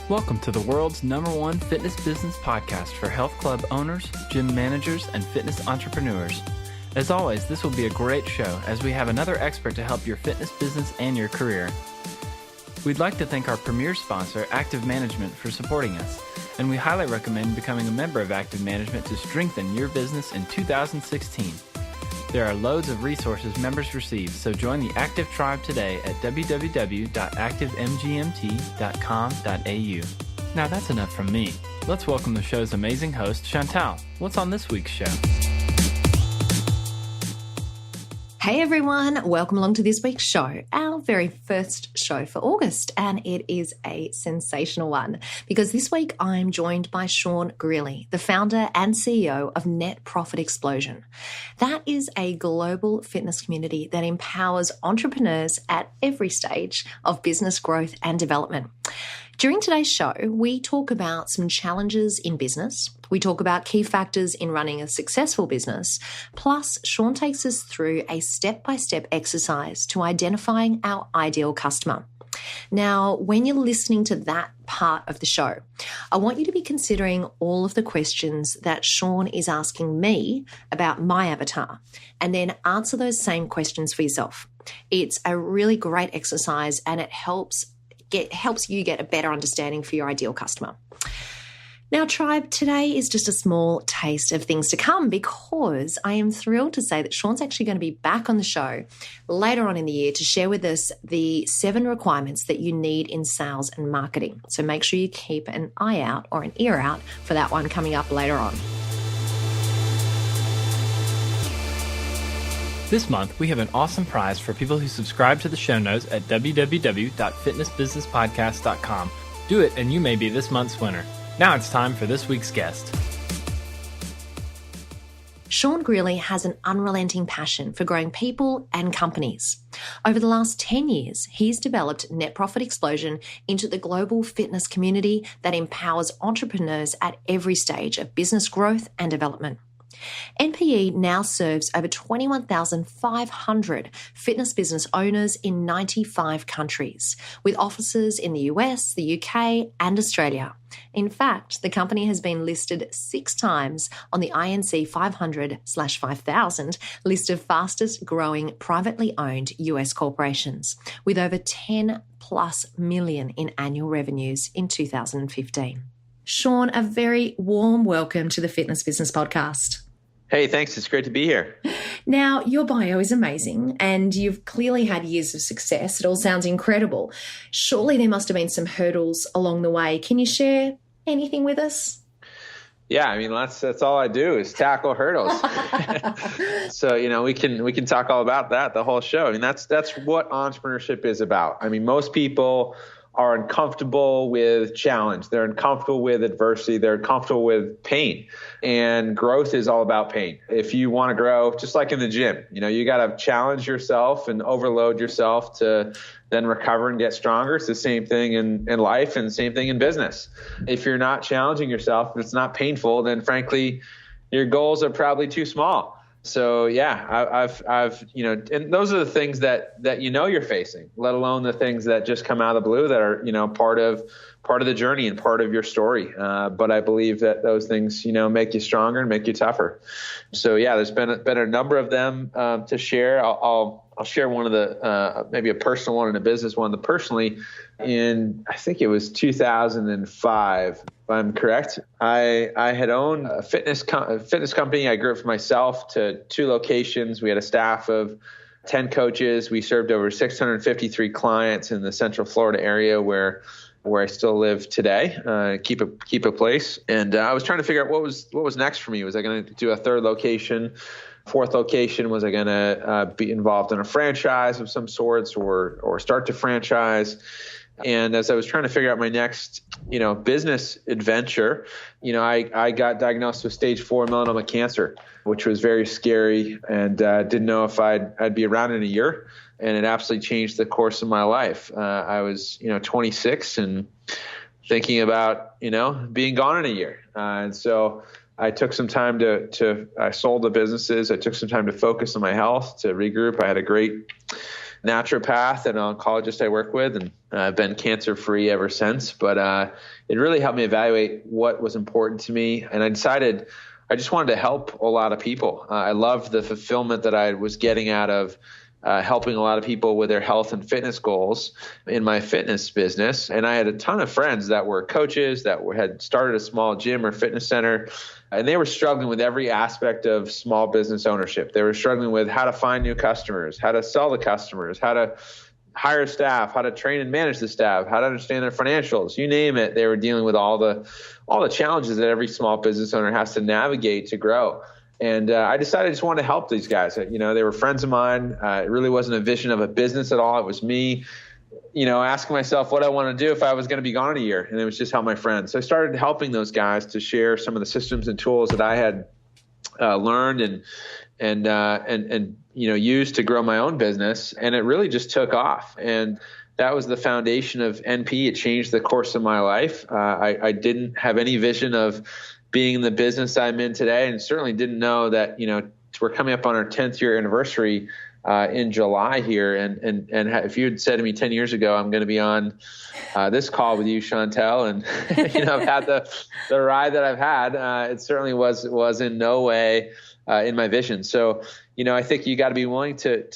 Welcome to the world's #1 fitness business podcast for health club owners, gym managers, and fitness entrepreneurs. As always, this will be a great show as we have another expert to help your fitness business and your career. We'd like to thank our premier sponsor, Active Management, for supporting us, and we highly recommend becoming a member of Active Management to strengthen your business in 2016. There are loads of resources members receive, so join the Active Tribe today at www.activemgmt.com.au. Now that's enough from me. Let's welcome the show's amazing host, Chantal. What's on this week's show? Hey everyone, welcome along to this week's show, our very first show for August, and it is a sensational one because this week I'm joined by Sean Greeley, the founder and CEO of Net Profit Explosion. That is a global fitness community that empowers entrepreneurs at every stage of business growth and development. During today's show, we talk about some challenges in business. We talk about key factors in running a successful business. Plus, Sean takes us through a step-by-step exercise to identifying our ideal customer. Now, when you're listening to that part of the show, I want you to be considering all of the questions that Sean is asking me about my avatar, and then answer those same questions for yourself. It's a really great exercise, and it helps you get a better understanding for your ideal customer. Now, Tribe, today is just a small taste of things to come because I am thrilled to say that Sean's actually going to be back on the show later on in the year to share with us the 7 requirements that you need in sales and marketing. So make sure you keep an eye out or an ear out for that one coming up later on. This month, we have an awesome prize for people who subscribe to the show notes at www.fitnessbusinesspodcast.com. Do it and you may be this month's winner. Now it's time for this week's guest. Sean Greeley has an unrelenting passion for growing people and companies. Over the last 10 years, he's developed Net Profit Explosion into the global fitness community that empowers entrepreneurs at every stage of business growth and development. NPE now serves over 21,500 fitness business owners in 95 countries, with offices in the US, the UK, and Australia. In fact, the company has been listed 6 times on the INC 500/5000 list of fastest growing privately owned US corporations, with over 10 plus million in annual revenues in 2015. Sean, a very warm welcome to the Fitness Business Podcast. Hey, thanks. It's great to be here. Now, your bio is amazing and you've clearly had years of success. It all sounds incredible. Surely there must have been some hurdles along the way. Can you share anything with us? Yeah, I mean, that's all I do is tackle hurdles. So, we can talk all about that the whole show. I mean, that's what entrepreneurship is about. I mean, most people are uncomfortable with challenge. They're uncomfortable with adversity. They're uncomfortable with pain. And growth is all about pain. If you want to grow, just like in the gym, you got to challenge yourself and overload yourself to then recover and get stronger. It's the same thing in life and the same thing in business. If you're not challenging yourself, if it's not painful, then frankly, your goals are probably too small. So yeah, I've and those are the things that you're facing, let alone the things that just come out of the blue that are part of the journey and part of your story. But I believe that those things make you stronger and make you tougher. So yeah, there's been a number of them to share. I'll share one of the maybe a personal one and a business one. Personally, in I think it was 2005. If I'm correct, I had owned a fitness company. I grew it for myself to 2 locations. We had a staff of 10 coaches. We served over 653 clients in the Central Florida area where I still live today. Keep a place. And I was trying to figure out what was next for me. Was I going to do a 3rd location? 4th location? Was I going to be involved in a franchise of some sorts or start to franchise? And as I was trying to figure out my next, business adventure, I got diagnosed with stage 4 melanoma cancer, which was very scary and didn't know if I'd be around in a year. And it absolutely changed the course of my life. I was, 26 and thinking about, being gone in a year. And so I took some time I sold the businesses. I took some time to focus on my health, to regroup. I had a great naturopath and oncologist I work with, and I've been cancer-free ever since. But it really helped me evaluate what was important to me, and I decided I just wanted to help a lot of people. I loved the fulfillment that I was getting out of helping a lot of people with their health and fitness goals in my fitness business. And I had a ton of friends that were coaches that had started a small gym or fitness center, and they were struggling with every aspect of small business ownership. They were struggling with how to find new customers, how to sell the customers, how to hire staff, how to train and manage the staff, how to understand their financials, you name it. They were dealing with all the challenges that every small business owner has to navigate to grow. And I decided I just wanted to help these guys. They were friends of mine. It really wasn't a vision of a business at all. It was me, asking myself what I want to do if I was going to be gone a year. And it was just help my friends. So I started helping those guys to share some of the systems and tools that I had learned and used to grow my own business. And it really just took off. And that was the foundation of NP. It changed the course of my life. I didn't have any vision of being in the business I'm in today, and certainly didn't know that, we're coming up on our 10th year anniversary in July here. And if you had said to me 10 years ago, I'm going to be on this call with you, Chantel, and, I've had the ride that I've had, it certainly was in no way in my vision. So, I think you got to be willing to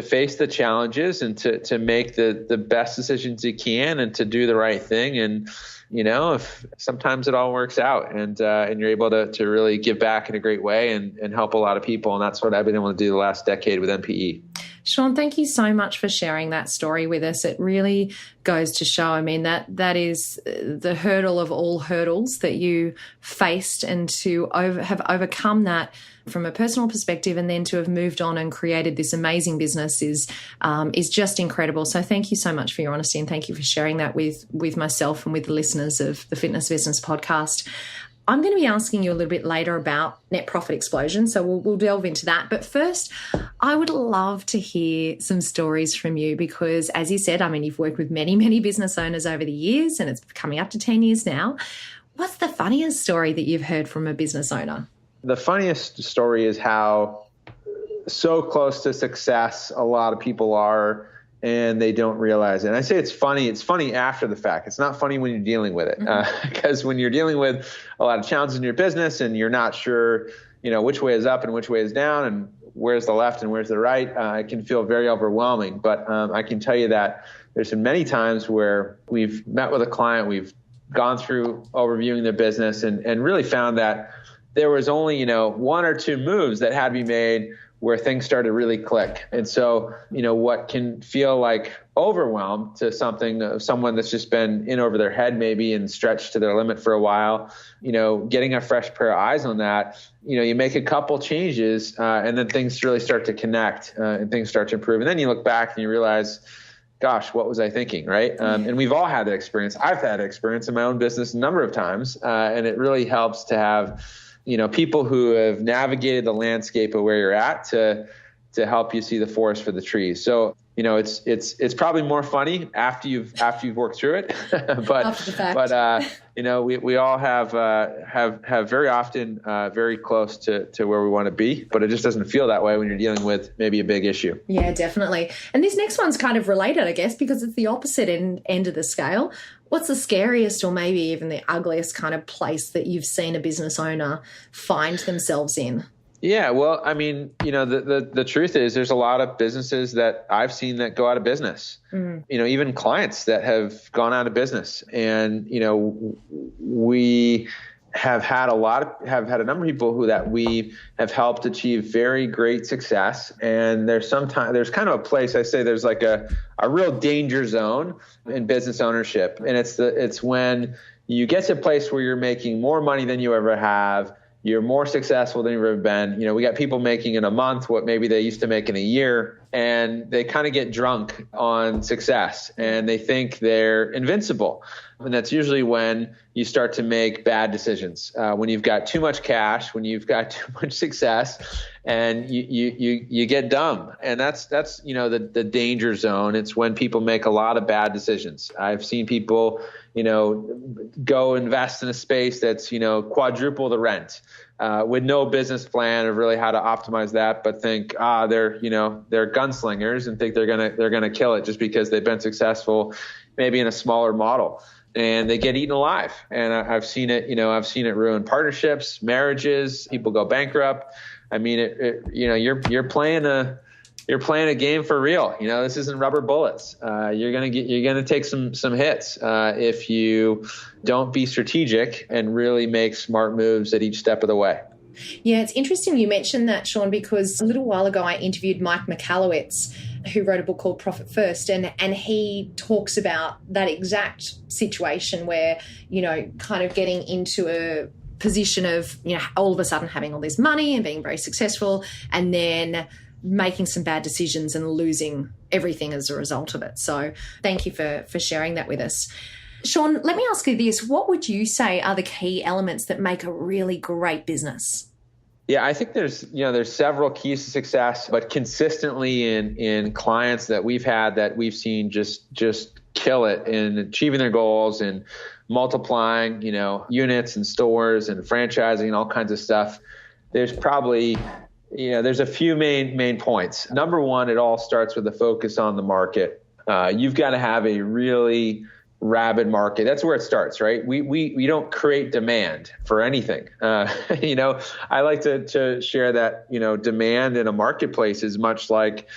face the challenges and to make the best decisions you can and to do the right thing. And, if sometimes it all works out and you're able to really give back in a great way and help a lot of people. And that's what I've been able to do the last decade with MPE. Shawn, thank you so much for sharing that story with us. It really goes to show, that is the hurdle of all hurdles that you faced, and to have overcome that from a personal perspective, and then to have moved on and created this amazing business is just incredible. So thank you so much for your honesty, and thank you for sharing that with myself and with the listeners of the Fitness Business Podcast. I'm going to be asking you a little bit later about net profit explosion, so we'll delve into that. But first, I would love to hear some stories from you because, as you said, you've worked with many, many business owners over the years, and it's coming up to 10 years now. What's the funniest story that you've heard from a business owner? The funniest story is how so close to success a lot of people are, and they don't realize it. And I say it's funny after the fact. It's not funny when you're dealing with it, because when you're dealing with a lot of challenges in your business and you're not sure, which way is up and which way is down and where's the left and where's the right, it can feel very overwhelming. But I can tell you that there's been many times where we've met with a client, we've gone through overviewing their business and really found that there was only, one or two moves that had to be made where things started to really click. And so, what can feel like overwhelm to someone that's just been in over their head maybe and stretched to their limit for a while, getting a fresh pair of eyes on that, you make a couple changes and then things really start to connect and things start to improve. And then you look back and you realize, gosh, what was I thinking, right? And we've all had that experience. I've had that experience in my own business a number of times, and it really helps to have people who have navigated the landscape of where you're at to help you see the forest for the trees. So, it's probably more funny after you've worked through it, but after the fact. We all have very often very close to where we want to be, but it just doesn't feel that way when you're dealing with maybe a big issue. Yeah, definitely. And this next one's kind of related, I guess, because it's the opposite end of the scale. What's the scariest or maybe even the ugliest kind of place that you've seen a business owner find themselves in? Yeah, well, the truth is there's a lot of businesses that I've seen that go out of business, even clients that have gone out of business. And, we have had a number of people that we have helped achieve very great success. And there's kind of a place, I say there's like a real danger zone in business ownership. And it's when you get to a place where you're making more money than you ever have. You're more successful than you've ever been. We got people making in a month what maybe they used to make in a year, and they kind of get drunk on success and they think they're invincible. And that's usually when you start to make bad decisions, when you've got too much cash, when you've got too much success, and you get dumb. And that's the danger zone. It's when people make a lot of bad decisions. I've seen people, go invest in a space that's, quadruple the rent. with no business plan of really how to optimize that, but think, they're gunslingers and think they're gonna kill it just because they've been successful, maybe in a smaller model, and they get eaten alive. And I've seen it ruin partnerships, marriages, people go bankrupt. I mean, you're playing a game for real. This isn't rubber bullets. You're gonna take some hits if you don't be strategic and really make smart moves at each step of the way. Yeah, it's interesting you mentioned that, Sean, because a little while ago I interviewed Mike Michalowicz, who wrote a book called Profit First, and he talks about that exact situation where, kind of getting into a position of, all of a sudden having all this money and being very successful, and then making some bad decisions and losing everything as a result of it. So thank you for sharing that with us. Sean, let me ask you this. What would you say are the key elements that make a really great business? Yeah, I think there's several keys to success, but consistently in clients that we've had that we've seen just kill it in achieving their goals and multiplying, units and stores and franchising and all kinds of stuff. There's probably, there's a few main points. Number one, it all starts with a focus on the market. You've got to have a really rabid market. That's where it starts, right? We don't create demand for anything. I like to share that, demand in a marketplace is much like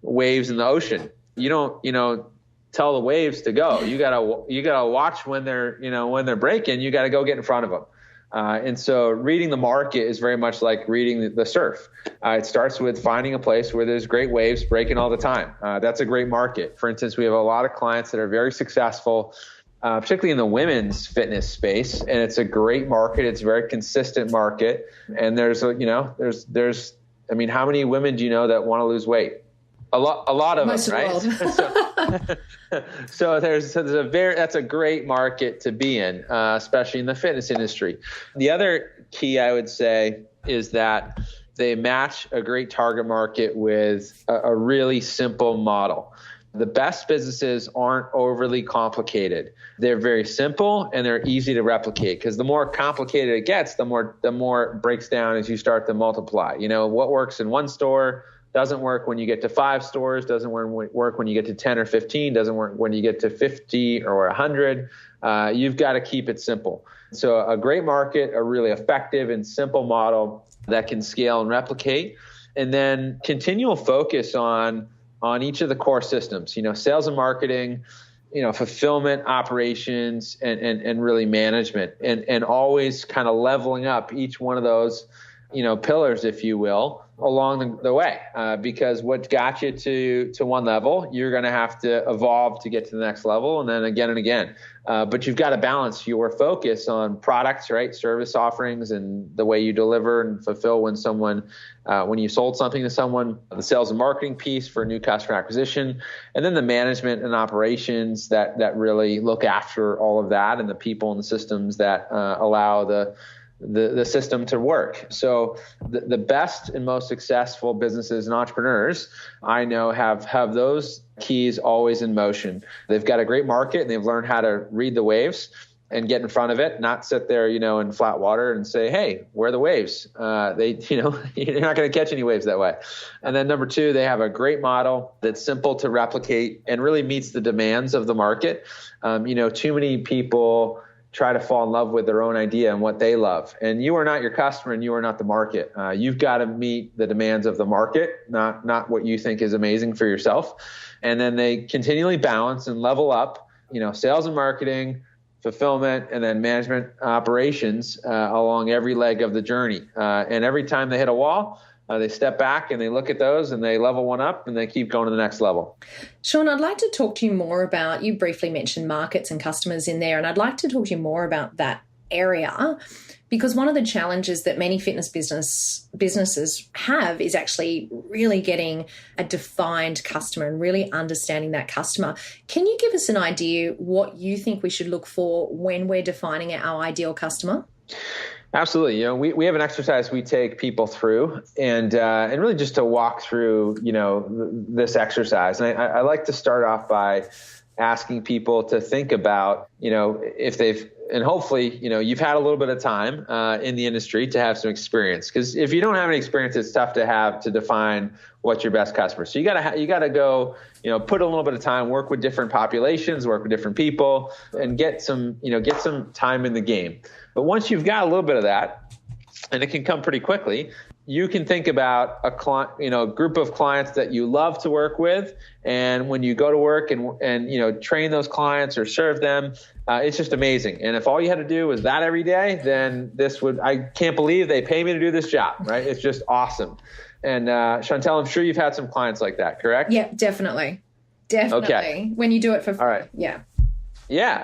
waves in the ocean. You don't, tell the waves to go. You gotta watch when they're breaking. You got to go get in front of them. And so reading the market is very much like reading the surf. It starts with finding a place where there's great waves breaking all the time. That's a great market. For instance, we have a lot of clients that are very successful, particularly in the women's fitness space. And it's a great market. It's a very consistent market. And there's how many women do you know that want to lose weight? A lot of Most them, right? So that's a great market to be in, especially in the fitness industry. The other key I would say is that they match a great target market with a really simple model. The best businesses aren't overly complicated. They're very simple and they're easy to replicate, because the more complicated it gets, the more it breaks down as you start to multiply. What works in one store doesn't work when you get to 5 stores, doesn't work when you get to 10 or 15, doesn't work when you get to 50 or 100. You've got to keep it simple. So a great market, a really effective and simple model that can scale and replicate, and then continual focus on each of the core systems, sales and marketing, fulfillment, operations, and really management, and always kind of leveling up each one of those, pillars, if you will, along the way, because what got you to one level, you're going to have to evolve to get to the next level, and then again and again. But you've got to balance your focus on products, right? Service offerings and the way you deliver and fulfill when you sold something to someone, the sales and marketing piece for new customer acquisition, and then the management and operations that really look after all of that, and the people and the systems that allow the system to work. So the best and most successful businesses and entrepreneurs I know have those keys always in motion. They've got a great market and they've learned how to read the waves and get in front of it, not sit there, in flat water and say, hey, where are the waves? You're not going to catch any waves that way. And then number 2, they have a great model that's simple to replicate and really meets the demands of the market. Too many people try to fall in love with their own idea and what they love. And you are not your customer and you are not the market. You've got to meet the demands of the market, not what you think is amazing for yourself. And then they continually balance and level up, sales and marketing, fulfillment, and then management operations along every leg of the journey. And every time they hit a wall, they step back and they look at those and they level one up and they keep going to the next level. Sean, I'd like to talk to you more about, you briefly mentioned markets and customers in there, and I'd like to talk to you more about that area, because one of the challenges that many fitness businesses have is actually really getting a defined customer and really understanding that customer. Can you give us an idea what you think we should look for when we're defining our ideal customer? Absolutely. We have an exercise we take people through, and really just to walk through, this exercise. And I like to start off by asking people to think about, if and hopefully, you've had a little bit of time in the industry to have some experience. Because if you don't have any experience, it's tough to define what's your best customer. So you gotta go, put a little bit of time, work with different populations, work with different people, and get some time in the game. But once you've got a little bit of that, and it can come pretty quickly, you can think about a group of clients that you love to work with. And when you go to work and train those clients or serve them, it's just amazing. And if all you had to do was that every day, then I can't believe they pay me to do this job, right? It's just awesome. And Chantel, I'm sure you've had some clients like that, correct? Yeah, definitely. Okay. When you do it for free. All right. Yeah.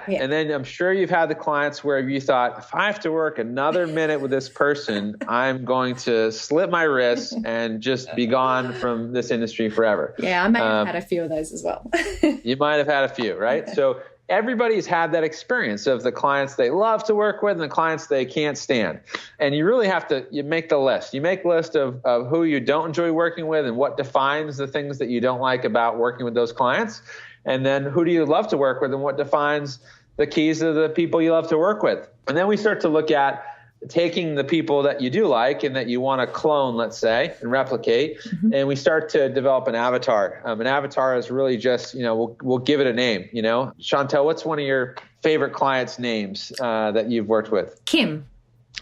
And then I'm sure you've had the clients where you thought, if I have to work another minute with this person, I'm going to slit my wrists and just be gone from this industry forever. Yeah, I may have had a few of those as well. You might have had a few, right? So everybody's had that experience of the clients they love to work with and the clients they can't stand. And you really you make the list. You make a list of who you don't enjoy working with and what defines the things that you don't like about working with those clients. And then who do you love to work with and what defines the keys of the people you love to work with. And then we start to look at taking the people that you do like and that you want to clone, let's say, and replicate. Mm-hmm. And we start to develop an avatar. An avatar is really just, we'll give it a name, Chantel, what's one of your favorite clients' names that you've worked with? Kim.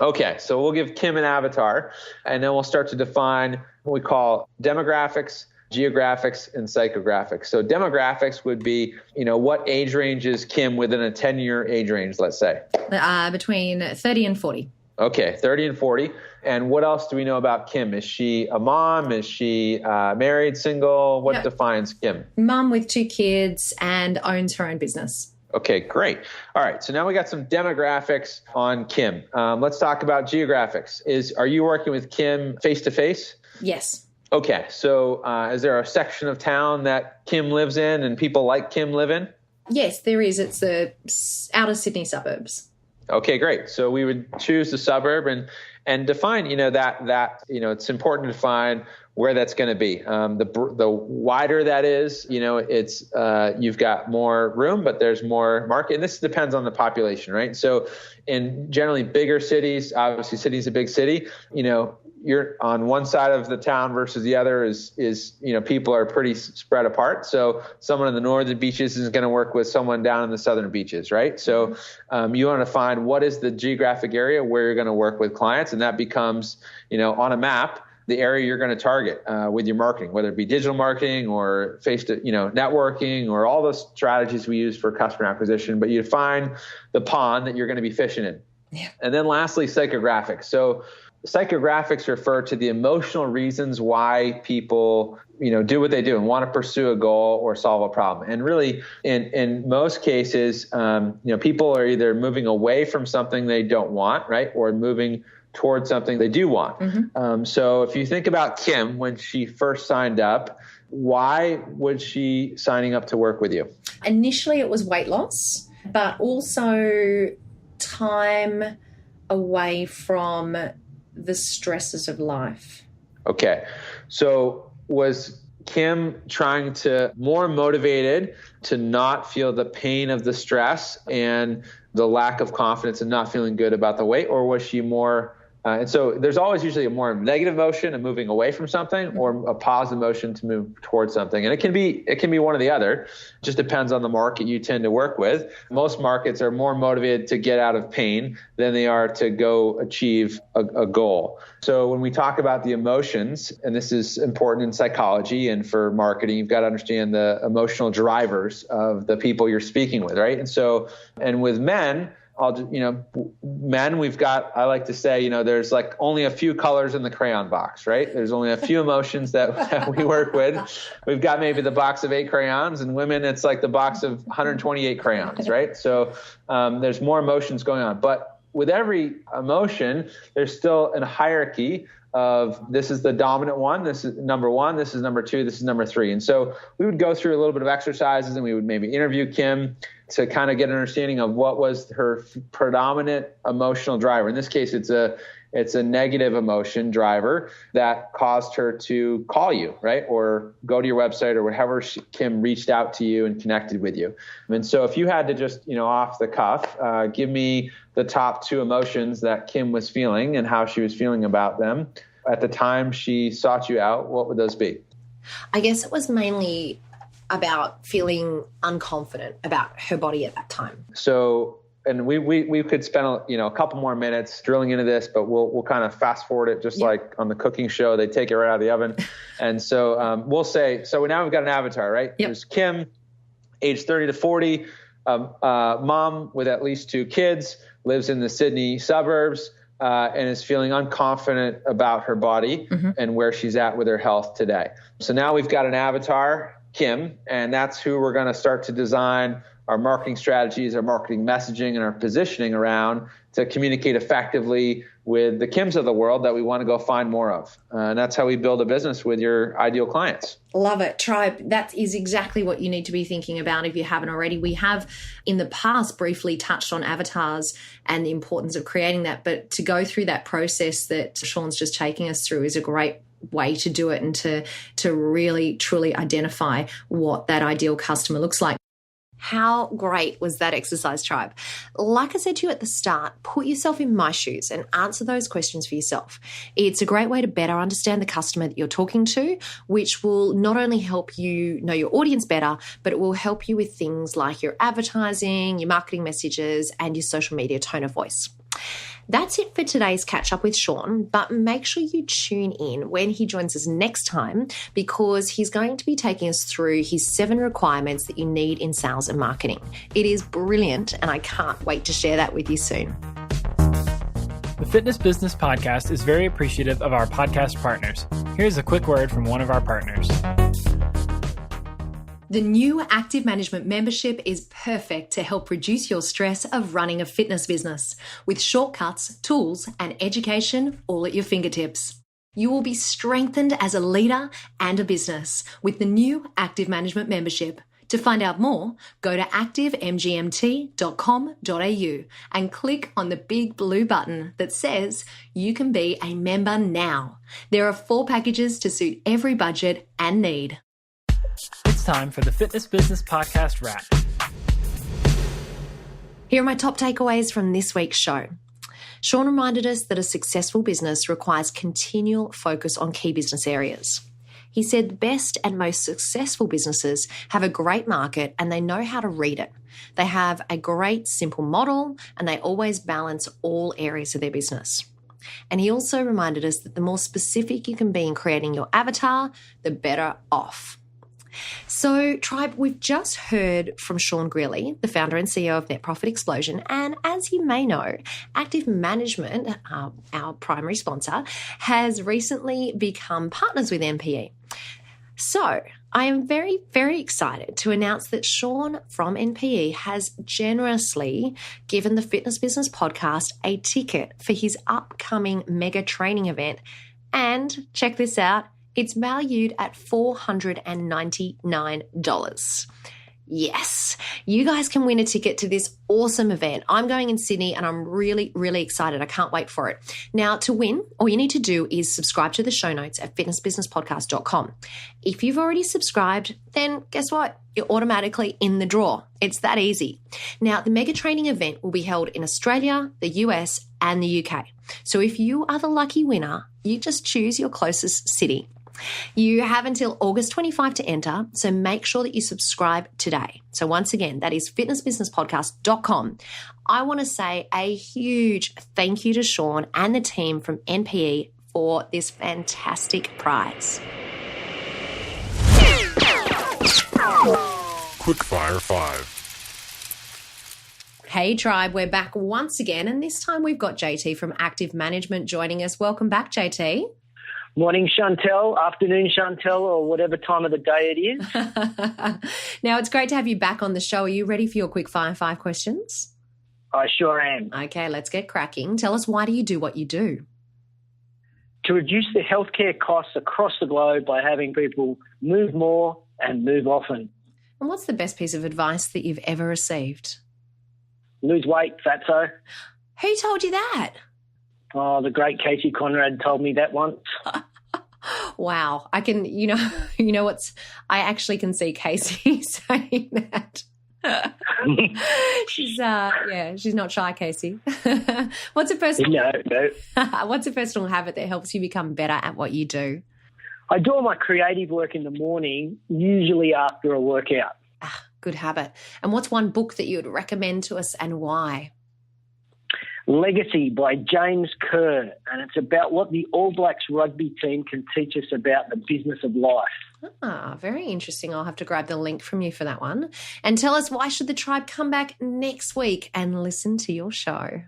Okay. So we'll give Kim an avatar, and then we'll start to define what we call demographics, geographics, and psychographics. So demographics would be, what age range is Kim within a 10-year age range, let's say? Between 30 and 40. Okay, 30 and 40. And what else do we know about Kim? Is she a mom? Is she married, single? What defines Kim? Mom with 2 kids and owns her own business. Okay, great. All right, so now we got some demographics on Kim. Let's talk about geographics. Are you working with Kim face-to-face? Yes. Okay, so is there a section of town that Kim lives in and people like Kim live in? Yes, there is. It's the outer Sydney suburbs. Okay, great. So we would choose the suburb and define, that it's important to define where that's going to be. The wider that is, it's you've got more room, but there's more market. And this depends on the population, right? So in generally bigger cities, obviously city's a big city, you're on one side of the town versus the other is people are pretty spread apart. So someone in the northern beaches is going to work with someone down in the southern beaches, right? So you want to find what is the geographic area where you're going to work with clients, and that becomes, on a map, the area you're going to target with your marketing, whether it be digital marketing or networking or all those strategies we use for customer acquisition. But you find the pond that you're going to be fishing in. Yeah. And then lastly, psychographics. So psychographics refer to the emotional reasons why people, do what they do and want to pursue a goal or solve a problem. And really, in most cases, people are either moving away from something they don't want, right, or moving towards something they do want. Mm-hmm. So if you think about Kim, when she first signed up, why was she signing up to work with you? Initially, it was weight loss, but also time away from the stresses of life. Okay. So was Kim trying to more motivated to not feel the pain of the stress and the lack of confidence and not feeling good about the weight, or was she more and so there's always usually a more negative emotion of moving away from something or a positive emotion to move towards something. And it can be one or the other. It just depends on the market you tend to work with. Most markets are more motivated to get out of pain than they are to go achieve a goal. So when we talk about the emotions, and this is important in psychology and for marketing, you've got to understand the emotional drivers of the people you're speaking with, right? And with men, men, I like to say, there's like only a few colors in the crayon box, right? There's only a few emotions that we work with. We've got maybe the box of 8 crayons, and women, it's like the box of 128 crayons, right? So there's more emotions going on. But with every emotion, there's still a hierarchy of this is the dominant one, this is number one, this is number two, this is number three. And so we would go through a little bit of exercises and we would maybe interview Kim to kind of get an understanding of what was her predominant emotional driver. In this case, it's a negative emotion driver that caused her to call you, right? Or go to your website or whatever Kim reached out to you and connected with you. And so if you had to just, off the cuff, give me the top two emotions that Kim was feeling and how she was feeling about them at the time she sought you out, what would those be? I guess it was mainly about feeling unconfident about her body at that time. So, and we could spend a couple more minutes drilling into this, but we'll kind of fast forward it, just like on the cooking show, they take it right out of the oven. And so we'll say, so now we've got an avatar, right? Yep. There's Kim, age 30 to 40, mom with at least 2 kids, lives in the Sydney suburbs, and is feeling unconfident about her body and where she's at with her health today. So now we've got an avatar, Kim, and that's who we're going to start to design our marketing strategies, our marketing messaging, and our positioning around to communicate effectively with the Kims of the world that we want to go find more of. And that's how we build a business with your ideal clients. Love it. Tribe, that is exactly what you need to be thinking about if you haven't already. We have in the past briefly touched on avatars and the importance of creating that, but to go through that process that Sean's just taking us through is a great way to do it and to really truly identify what that ideal customer looks like. How great was that exercise, Tribe? Like I said to you at the start, put yourself in my shoes and answer those questions for yourself. It's a great way to better understand the customer that you're talking to, which will not only help you know your audience better, but it will help you with things like your advertising, your marketing messages, and your social media tone of voice. That's it for today's catch up with Sean, but make sure you tune in when he joins us next time because he's going to be taking us through his 7 requirements that you need in sales and marketing. It is brilliant and I can't wait to share that with you soon. The Fitness Business Podcast is very appreciative of our podcast partners. Here's a quick word from one of our partners. The new Active Management membership is perfect to help reduce your stress of running a fitness business with shortcuts, tools, and education all at your fingertips. You will be strengthened as a leader and a business with the new Active Management membership. To find out more, go to activemgmt.com.au and click on the big blue button that says you can be a member now. There are 4 packages to suit every budget and need. It's time for the Fitness Business Podcast wrap. Here are my top takeaways from this week's show. Sean reminded us that a successful business requires continual focus on key business areas. He said the best and most successful businesses have a great market and they know how to read it. They have a great simple model and they always balance all areas of their business. And he also reminded us that the more specific you can be in creating your avatar, the better off. So, Tribe, we've just heard from Sean Greeley, the founder and CEO of Net Profit Explosion. And as you may know, Active Management, our primary sponsor, has recently become partners with NPE. So, I am very, very excited to announce that Sean from NPE has generously given the Fitness Business Podcast a ticket for his upcoming mega training event. And check this out. It's valued at $499. Yes, you guys can win a ticket to this awesome event. I'm going in Sydney and I'm really, really excited. I can't wait for it. Now, to win, all you need to do is subscribe to the show notes at fitnessbusinesspodcast.com. If you've already subscribed, then guess what? You're automatically in the draw. It's that easy. Now, the mega training event will be held in Australia, the US, and the UK. So if you are the lucky winner, you just choose your closest city. You have until August 25 to enter, so make sure that you subscribe today. So once again, that is fitnessbusinesspodcast.com. I want to say a huge thank you to Sean and the team from NPE for this fantastic prize. Quickfire 5. Hey Tribe, we're back once again, and this time we've got JT from Active Management joining us. Welcome back, JT. Morning, Chantel, afternoon, Chantel, or whatever time of the day it is. Now, it's great to have you back on the show. Are you ready for your quick fire 5 questions? I sure am. Okay, let's get cracking. Tell us, why do you do what you do? to reduce the healthcare costs across the globe by having people move more and move often. And what's the best piece of advice that you've ever received? Lose weight, fatso. Who told you that? Oh, the great Casey Conrad told me that once. Wow. I can, I actually can see Casey saying that. She's not shy, Casey. What's a personal What's a personal habit that helps you become better at what you do? I do all my creative work in the morning, usually after a workout. Good habit. And what's one book that you would recommend to us and why? Legacy by James Kerr, and it's about what the All Blacks rugby team can teach us about the business of life. Very interesting. I'll have to grab the link from you for that one. And tell us, why should the tribe come back next week and listen to your show?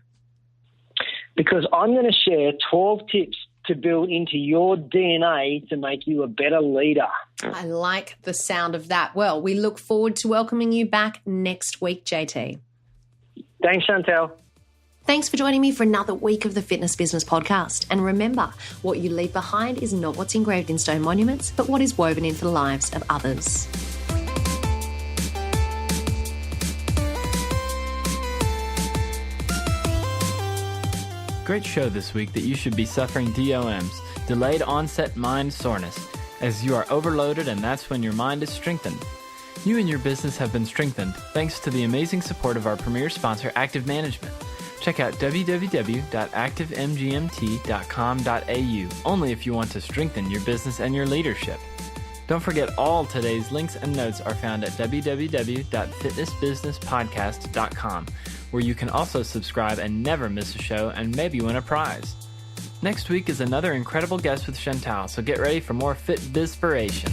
Because I'm going to share 12 tips to build into your DNA to make you a better leader. I like the sound of that. Well, we look forward to welcoming you back next week, JT. Thanks, Chantel. Thanks for joining me for another week of the Fitness Business Podcast. And remember, what you leave behind is not what's engraved in stone monuments, but what is woven into the lives of others. Great show this week that you should be suffering DOMs, delayed onset mind soreness, as you are overloaded and that's when your mind is strengthened. You and your business have been strengthened thanks to the amazing support of our premier sponsor, Active Management. Check out www.activemgmt.com.au only if you want to strengthen your business and your leadership. Don't forget, all today's links and notes are found at www.fitnessbusinesspodcast.com, where you can also subscribe and never miss a show and maybe win a prize. Next week is another incredible guest with Chantal, so get ready for more Fit Bizpiration.